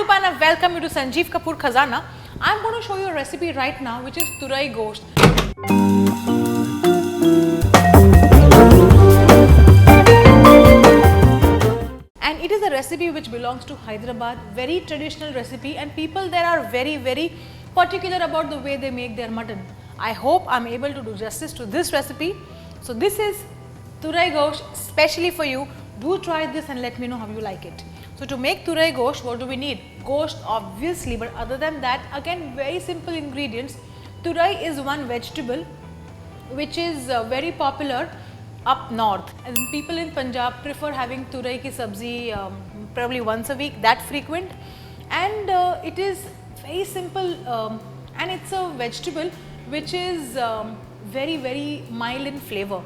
Rupa and I welcome you to Sanjeev Kapoor Khazana. I am going to show you a recipe right now which is turai gosht. And it is a recipe which belongs to Hyderabad, very traditional recipe, and people there are very particular about the way they make their mutton. I hope I am able to do justice to this recipe. So this is turai gosht specially for you. Do try this and let me know how you like it. So to make turai gosht, what do we need? Gosht obviously, but other than that, again very simple ingredients. Turai is one vegetable which is very popular up north, and people in Punjab prefer having turai ki sabzi probably once a week, that frequent, and it is very simple and it's a vegetable which is very mild in flavor.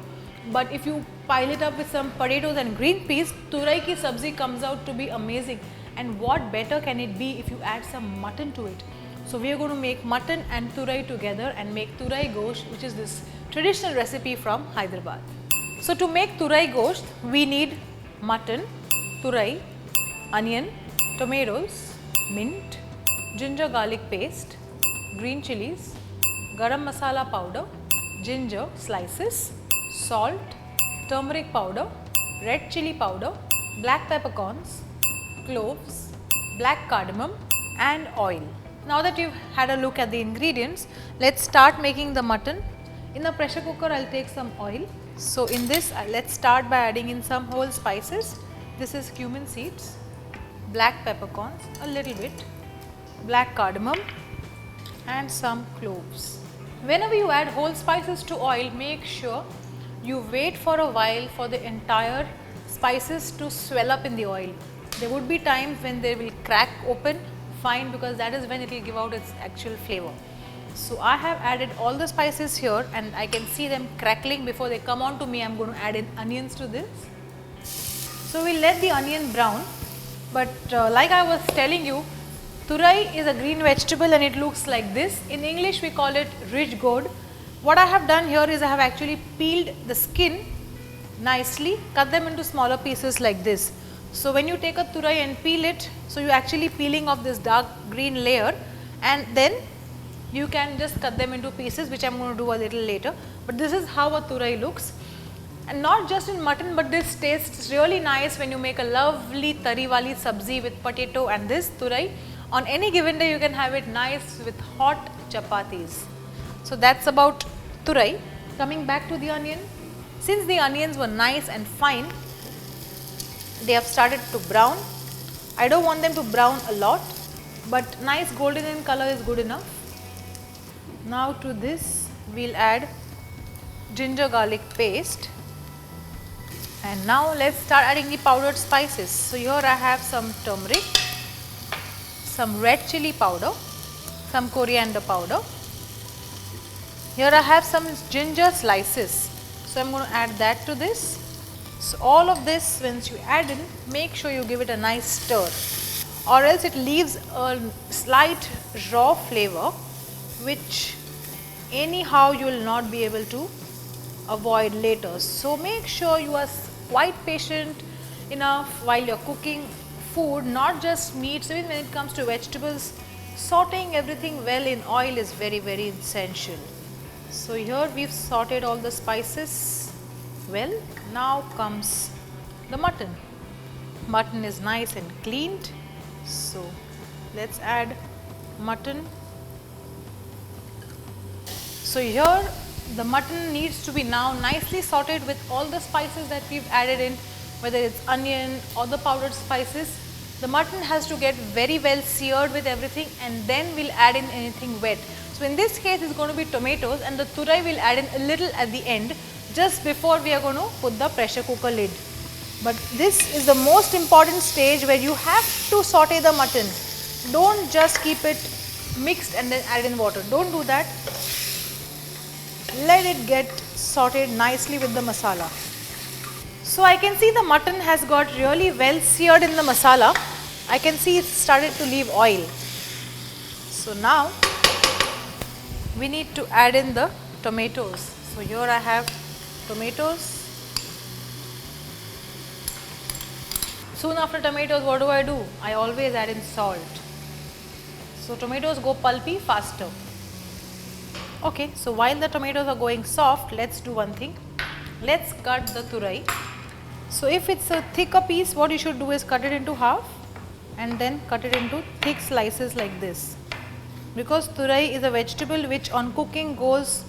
But if you pile it up with some potatoes and green peas, turai ki sabzi comes out to be amazing. And what better can it be if you add some mutton to it? So we are going to make mutton and turai together and make turai gosht, which is this traditional recipe from Hyderabad. So to make turai gosht, we need mutton, turai, onion, tomatoes, mint, ginger garlic paste, green chilies, garam masala powder, ginger slices, salt, turmeric powder, red chili powder, black peppercorns, cloves, black cardamom and oil. Now that you've had a look at the ingredients, let's start making the mutton. In a pressure cooker, I'll take some oil. So in this, let's start by adding in some whole spices. This is cumin seeds, black peppercorns, a little bit, black cardamom and some cloves. Whenever you add whole spices to oil, make sure you wait for a while for the entire spices to swell up in the oil. There would be times when they will crack open, fine, because that is when it will give out its actual flavor. So I have added all the spices here and I can see them crackling. Before they come on to me, I am going to add in onions to this. So we will let the onion brown, but like I was telling you, turai is a green vegetable and it looks like this. In English we call it ridge gourd. What I have done here is I have actually peeled the skin nicely, cut them into smaller pieces like this. So when you take a turai and peel it, so you are actually peeling off this dark green layer, and then you can just cut them into pieces, which I am going to do a little later. But this is how a turai looks, and not just in mutton, but this tastes really nice when you make a lovely tari wali sabzi with potato and this turai. On any given day you can have it nice with hot chapatis. So that's about turai. Coming back to the onion, since the onions were nice and fine, they have started to brown. I don't want them to brown a lot, but nice golden in color is good enough. Now to this we will add ginger garlic paste, and now let's start adding the powdered spices. So here I have some turmeric, some red chili powder, some coriander powder. Here I have some ginger slices, so I am going to add that to this. So all of this, once you add in, make sure you give it a nice stir, or else it leaves a slight raw flavor which anyhow you will not be able to avoid later. So make sure you are quite patient enough while you are cooking food, not just meats. Even when it comes to vegetables, sauteing everything well in oil is very essential. So here we have sauteed all the spices well. Now comes the mutton. Mutton is nice and cleaned, so let's add mutton. So here the mutton needs to be now nicely sauteed with all the spices that we've added in, whether it's onion or the powdered spices. The mutton has to get very well seared with everything, and then we'll add in anything wet. So in this case it's going to be tomatoes, and the turai will add in a little at the end, just before we are going to put the pressure cooker lid. But this is the most important stage where you have to saute the mutton. Don't just keep it mixed and then add in water. Don't do that. Let it get sauteed nicely with the masala. So I can see the mutton has got really well seared in the masala. I can see it started to leave oil. So now we need to add in the tomatoes. So here I have tomatoes. Soon after tomatoes, what do? I always add in salt. So tomatoes go pulpy faster. Okay, so while the tomatoes are going soft, let's do one thing. Let's cut the turai. So if it's a thicker piece, what you should do is cut it into half and then cut it into thick slices like this. Because turai is a vegetable which on cooking goes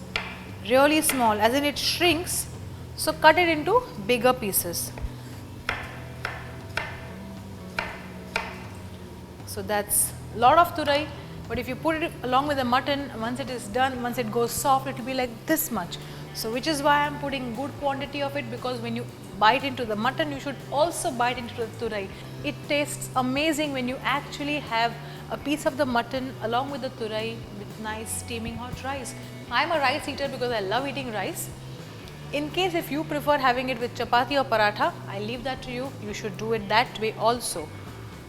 really small, as in it shrinks, so cut it into bigger pieces. So that's a lot of turai, but if you put it along with the mutton, once it is done, once it goes soft, it will be like this much. So which is why I am putting good quantity of it, because when you bite into the mutton, you should also bite into the turai. It tastes amazing when you actually have a piece of the mutton along with the turai with nice steaming hot rice. I am a rice eater because I love eating rice. In case if you prefer having it with chapati or paratha, I leave that to you. You should do it that way also.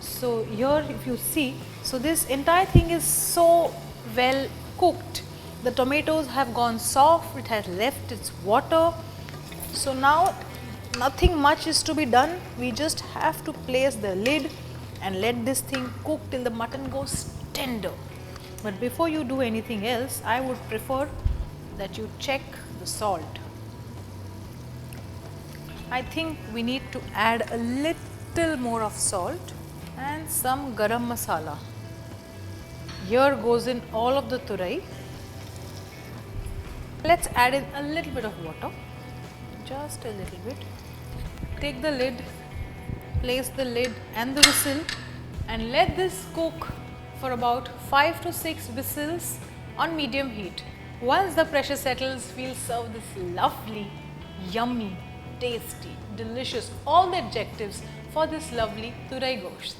So here if you see, so this entire thing is so well cooked. The tomatoes have gone soft, it has left its water. So now nothing much is to be done. We just have to place the lid and let this thing cook till the mutton goes tender. But before you do anything else, I would prefer that you check the salt. I think we need to add a little more of salt and some garam masala. Here goes in all of the turai. Let's add in a little bit of water, just a little bit. Take the lid, place the lid and the whistle and let this cook for about 5 to 6 whistles on medium heat. Once the pressure settles, we'll serve this lovely, yummy, tasty, delicious, all the adjectives for this lovely turai gosht.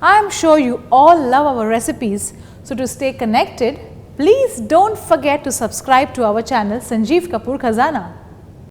I am sure you all love our recipes, so to stay connected, please don't forget to subscribe to our channel Sanjeev Kapoor Khazana.